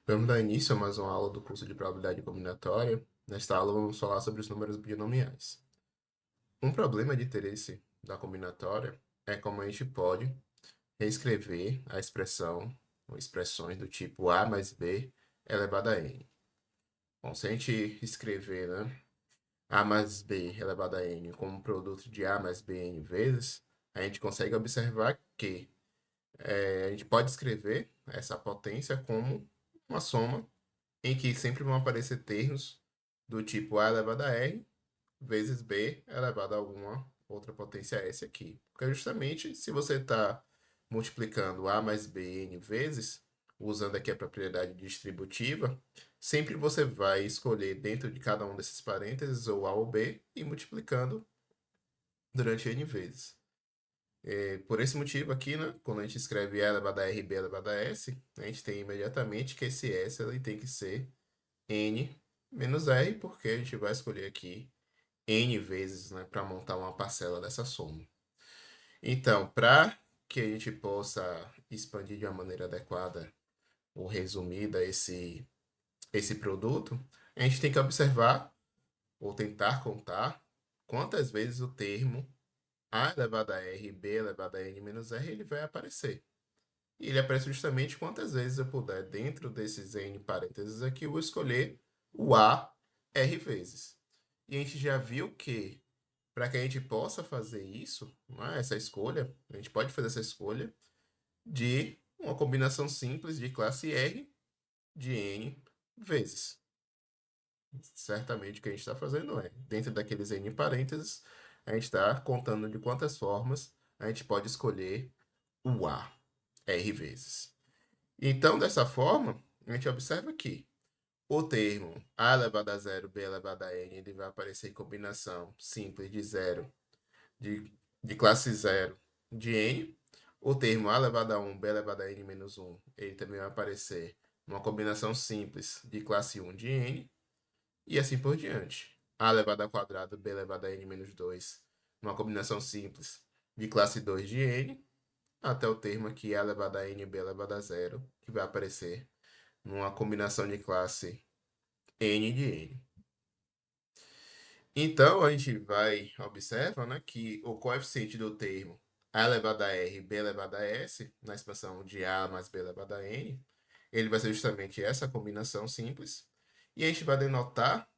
Vamos dar início a mais uma aula do curso de probabilidade combinatória. Nesta aula, vamos falar sobre os números binomiais. Um problema de interesse da combinatória é como a gente pode reescrever a expressão ou expressões do tipo a mais b elevado a n. Bom, se a gente escrever, a mais b elevado a n como um produto de a mais b n vezes, a gente consegue observar que a gente pode escrever essa potência como uma soma em que sempre vão aparecer termos do tipo a elevado a r vezes b elevado a alguma outra potência s aqui. Porque justamente se você está multiplicando a mais b n vezes, usando aqui a propriedade distributiva, sempre você vai escolher dentro de cada um desses parênteses ou a ou b e multiplicando durante n vezes. Por esse motivo aqui, quando a gente escreve a elevado a r e b elevado a s, a gente tem imediatamente que esse s ele tem que ser n menos r, porque a gente vai escolher aqui n vezes, para montar uma parcela dessa soma. Então, para que a gente possa expandir de uma maneira adequada ou resumida esse produto, a gente tem que observar ou tentar contar quantas vezes o termo a elevado a r e b elevado a n menos r ele vai aparecer. E ele aparece justamente quantas vezes eu puder, dentro desses n parênteses aqui, eu vou escolher o a r vezes. E a gente já viu que, para que a gente possa fazer isso, essa escolha, a gente pode fazer essa escolha de uma combinação simples de classe R de n vezes. Certamente o que a gente está fazendo é, dentro daqueles n parênteses, a gente está contando de quantas formas a gente pode escolher o a r vezes. Então, dessa forma, a gente observa que o termo a elevado a zero, b elevado a n, ele vai aparecer em combinação simples de zero, de classe zero de n. O termo a elevado a 1, b elevado a n menos 1, ele também vai aparecer numa combinação simples de classe 1 de n, e assim por diante. A elevado ao quadrado, b elevado a n menos 2, numa combinação simples de classe 2 de n, até o termo aqui a elevado a n, b elevado a zero, que vai aparecer numa combinação de classe n de n. Então, a gente vai observar, que o coeficiente do termo a elevado a r, b elevado a s, na expansão de a mais b elevado a n, ele vai ser justamente essa combinação simples. E a gente vai denotar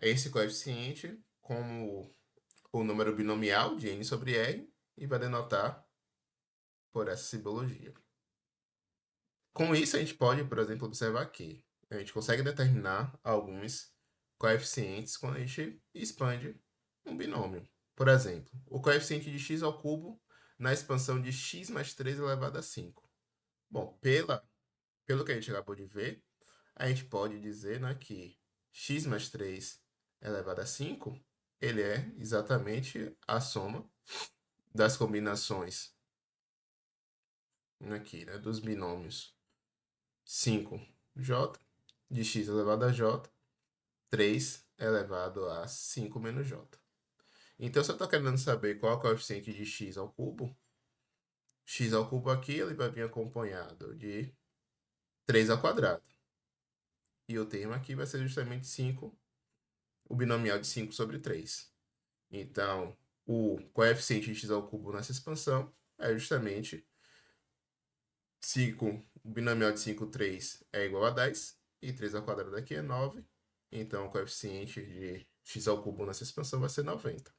esse coeficiente como o número binomial de n sobre r e vai denotar por essa simbologia. Com isso, a gente pode, por exemplo, observar que a gente consegue determinar alguns coeficientes quando a gente expande um binômio. Por exemplo, o coeficiente de x ao cubo na expansão de x mais 3 elevado a 5. Bom, pelo que a gente acabou de ver, a gente pode dizer, que x mais 3 elevado a 5, ele é exatamente a soma das combinações aqui, dos binômios 5j de x elevado a j, 3 elevado a 5 menos j. Então, se eu estou querendo saber qual é o coeficiente de x ao cubo aqui ele vai vir acompanhado de 3 ao quadrado. E o termo aqui vai ser justamente 5, o binomial de 5 sobre 3. Então, o coeficiente de x ao cubo nessa expansão é justamente 5, o binomial de 5, 3 é igual a 10, e 3 ao quadrado aqui é 9. Então, o coeficiente de x ao cubo nessa expansão vai ser 90.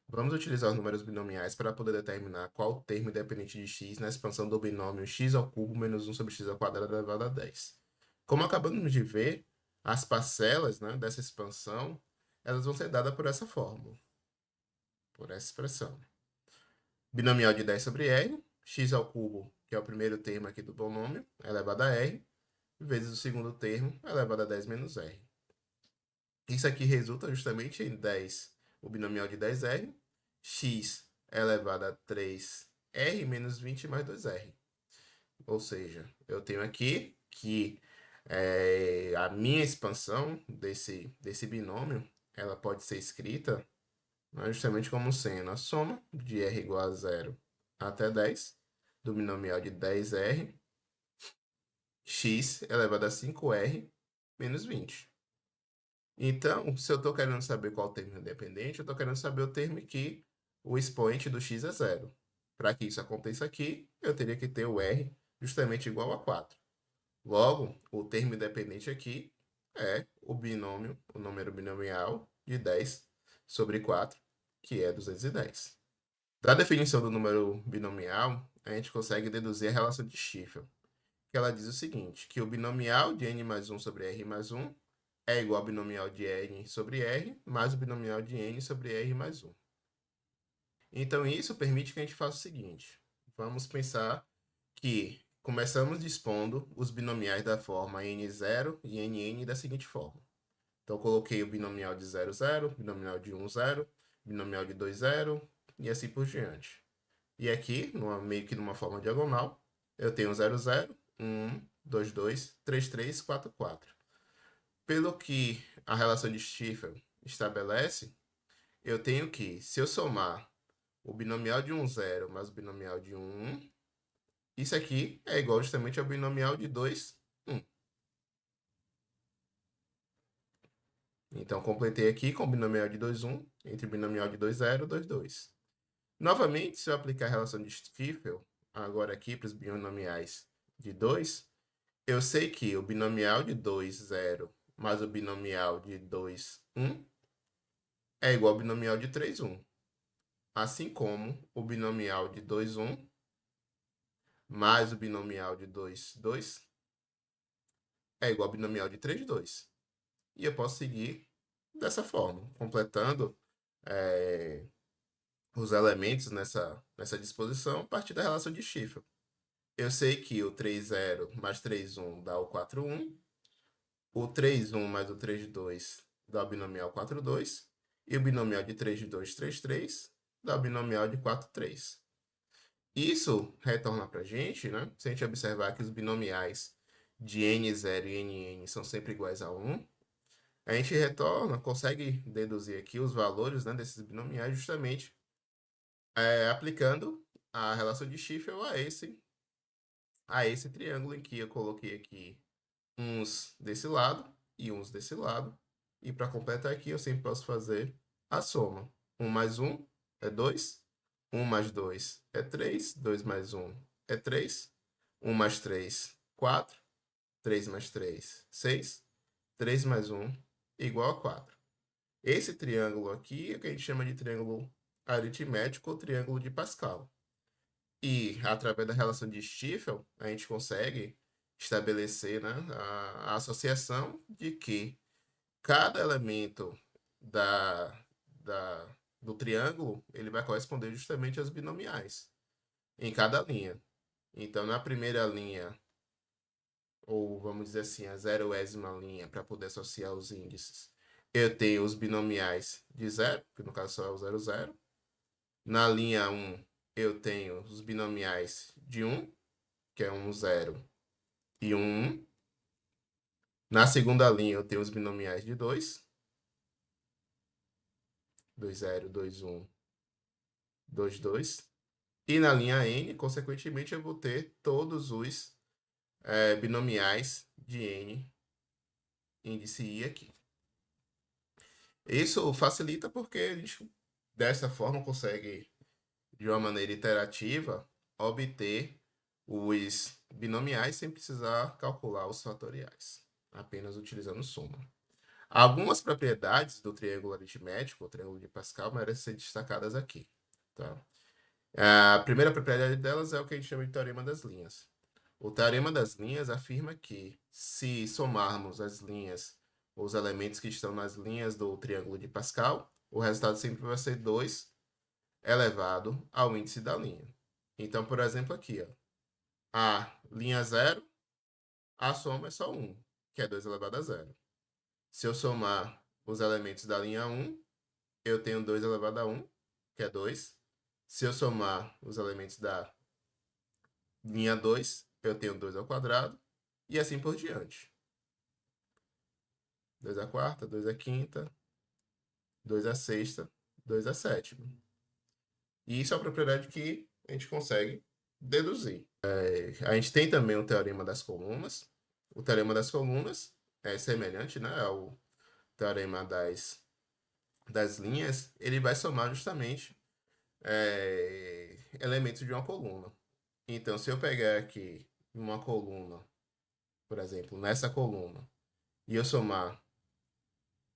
Vamos utilizar os números binomiais para poder determinar qual termo independente de x na expansão do binômio x ao cubo menos 1 sobre x ao quadrado elevado a 10. Como acabamos de ver, as parcelas, dessa expansão, elas vão ser dadas por essa fórmula, por essa expressão. Binomial de 10 sobre r, x ao cubo, que é o primeiro termo aqui do binômio, elevado a r, vezes o segundo termo, elevado a 10 menos r. Isso aqui resulta justamente em 10, o binomial de 10r, x elevado a 3r menos 20 mais 2r. Ou seja, eu tenho aqui que a minha expansão desse binômio, ela pode ser escrita justamente como sendo a soma de r igual a 0 até 10, do binomial de 10r x elevado a 5r menos 20. Então, se eu estou querendo saber qual termo independente, eu estou querendo saber o termo que o expoente do x é zero. Para que isso aconteça aqui, eu teria que ter o r justamente igual a 4. Logo, o termo independente aqui é o binômio, o número binomial de 10 sobre 4, que é 210. Da definição do número binomial, a gente consegue deduzir a relação de Stifel, que ela diz o seguinte, que o binomial de n mais 1 sobre r mais 1 é igual ao binomial de n sobre r mais o binomial de n sobre r mais 1. Então, isso permite que a gente faça o seguinte. Vamos pensar que começamos dispondo os binomiais da forma n0 e nn da seguinte forma. Então, eu coloquei o binomial de 0, 0, binomial de 1, 0, binomial de 2, 0 e assim por diante. E aqui, meio que numa forma diagonal, eu tenho 0, 0, 1, 2, 2, 3, 3, 4, 4. Pelo que a relação de Stifel estabelece, eu tenho que, se eu somar o binomial de 1, 0 mais o binomial de 1, 1, isso aqui é igual justamente ao binomial de 2, 1. Então, completei aqui com o binomial de 2, 1 entre o binomial de 2, 0 e 2, 2. Novamente, se eu aplicar a relação de Stifel, agora aqui para os binomiais de 2, eu sei que o binomial de 2, 0 mais o binomial de 2, 1 é igual ao binomial de 3, 1. Assim como o binomial de 2, 1 mais o binomial de 2, 2 é igual ao binomial de 3, 2. E eu posso seguir dessa forma, completando os elementos nessa disposição a partir da relação de Stifel. Eu sei que o 3, 0 mais 3, 1 dá o 4, 1. O 3, 1 mais o 3, 2 dá o binomial 4, 2. E o binomial de 3, 2, 3, 3 dá o binomial de 4, 3. Isso retorna para a gente, né? Se a gente observar que os binomiais de n0 e nn são sempre iguais a 1, a gente retorna, consegue deduzir aqui os valores, né, desses binomiais justamente aplicando a relação de Stifel a esse triângulo em que eu coloquei aqui uns desse lado e uns desse lado. E para completar aqui, eu sempre posso fazer a soma. 1 mais 1 é 2. 1 mais 2 é 3. 2 mais 1 é 3. 1 mais 3, 4. 3 mais 3, 6. 3 mais 1 igual a 4. Esse triângulo aqui é o que a gente chama de triângulo aritmético ou triângulo de Pascal. E, através da relação de Stifel, a gente consegue estabelecer, né, a associação de que cada elemento da, do triângulo ele vai corresponder justamente aos binomiais em cada linha. Então, na primeira linha, ou vamos dizer assim, a zeroésima linha, para poder associar os índices, eu tenho os binomiais de zero, que no caso só é o 0, 0. Na linha 1, eu tenho os binomiais de 1, que é 1, 0 e 1, 1. Na segunda linha, eu tenho os binomiais de 2, 2, 0, 2, 1, 2, 2. E na linha N, consequentemente, eu vou ter todos os binomiais de N, índice I aqui. Isso facilita porque a gente, dessa forma, consegue, de uma maneira iterativa, obter os binomiais sem precisar calcular os fatoriais, apenas utilizando soma. Algumas propriedades do triângulo aritmético, o triângulo de Pascal, merecem ser destacadas aqui. Tá? A primeira propriedade delas é o que a gente chama de teorema das linhas. O teorema das linhas afirma que, se somarmos as linhas, os elementos que estão nas linhas do triângulo de Pascal, o resultado sempre vai ser 2 elevado ao índice da linha. Então, por exemplo, aqui, ó, a linha 0, a soma é só 1, que é 2 elevado a 0. Se eu somar os elementos da linha 1, eu tenho 2 elevado a 1, que é 2. Se eu somar os elementos da linha 2, eu tenho 2 ao quadrado, e assim por diante. 2 à quarta, 2 à quinta, 2 à sexta, 2 à sétima. E isso é uma propriedade que a gente consegue deduzir. A gente tem também o teorema das colunas, o teorema das colunas é semelhante, né, ao teorema das linhas, ele vai somar justamente elementos de uma coluna. Então, se eu pegar aqui uma coluna, por exemplo, nessa coluna, e eu somar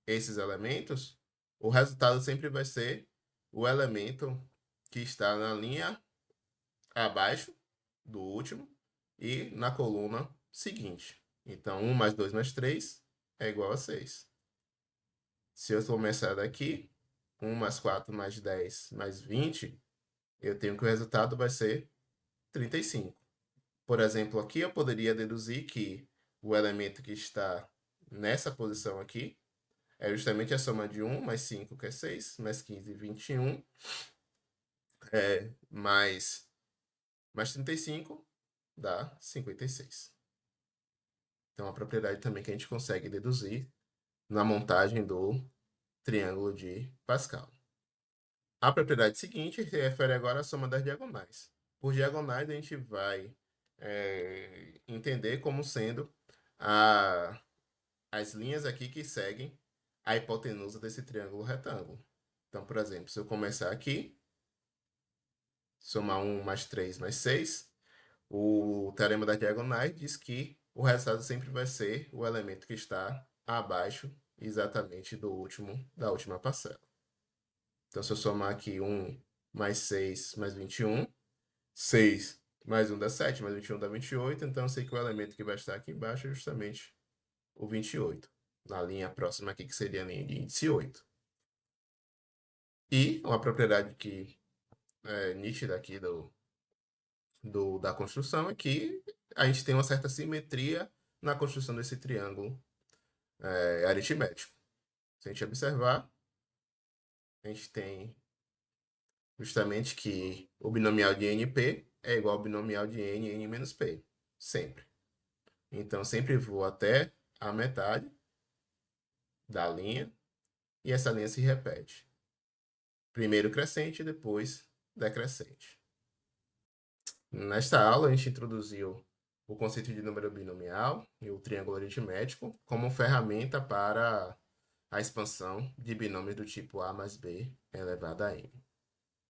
esses elementos, o resultado sempre vai ser o elemento que está na linha abaixo do último e na coluna seguinte. Então, 1 mais 2 mais 3 é igual a 6. Se eu começar daqui, 1 mais 4 mais 10 mais 20, eu tenho que o resultado vai ser 35. Por exemplo, aqui eu poderia deduzir que o elemento que está nessa posição aqui é justamente a soma de 1 mais 5, que é 6, mais 15, 21, mais 35, dá 56. Então, é uma propriedade também que a gente consegue deduzir na montagem do triângulo de Pascal. A propriedade seguinte se refere agora à soma das diagonais. Por diagonais, a gente vai entender como sendo as linhas aqui que seguem a hipotenusa desse triângulo retângulo. Então, por exemplo, se eu começar aqui, somar 1 mais 3 mais 6, o teorema das diagonais diz que o resultado sempre vai ser o elemento que está abaixo exatamente da última parcela. Então, se eu somar aqui 1 mais 6 mais 21, 6 mais 1 dá 7, mais 21 dá 28, então eu sei que o elemento que vai estar aqui embaixo é justamente o 28, na linha próxima aqui, que seria a linha de índice 8. E uma propriedade que é nítida aqui da construção é que a gente tem uma certa simetria na construção desse triângulo aritmético. Se a gente observar, a gente tem justamente que o binomial de NP é igual ao binomial de N menos P, sempre. Então, sempre vou até a metade da linha e essa linha se repete. Primeiro crescente, depois decrescente. Nesta aula, a gente introduziu o conceito de número binomial e o triângulo aritmético como ferramenta para a expansão de binômios do tipo A mais B elevado a N.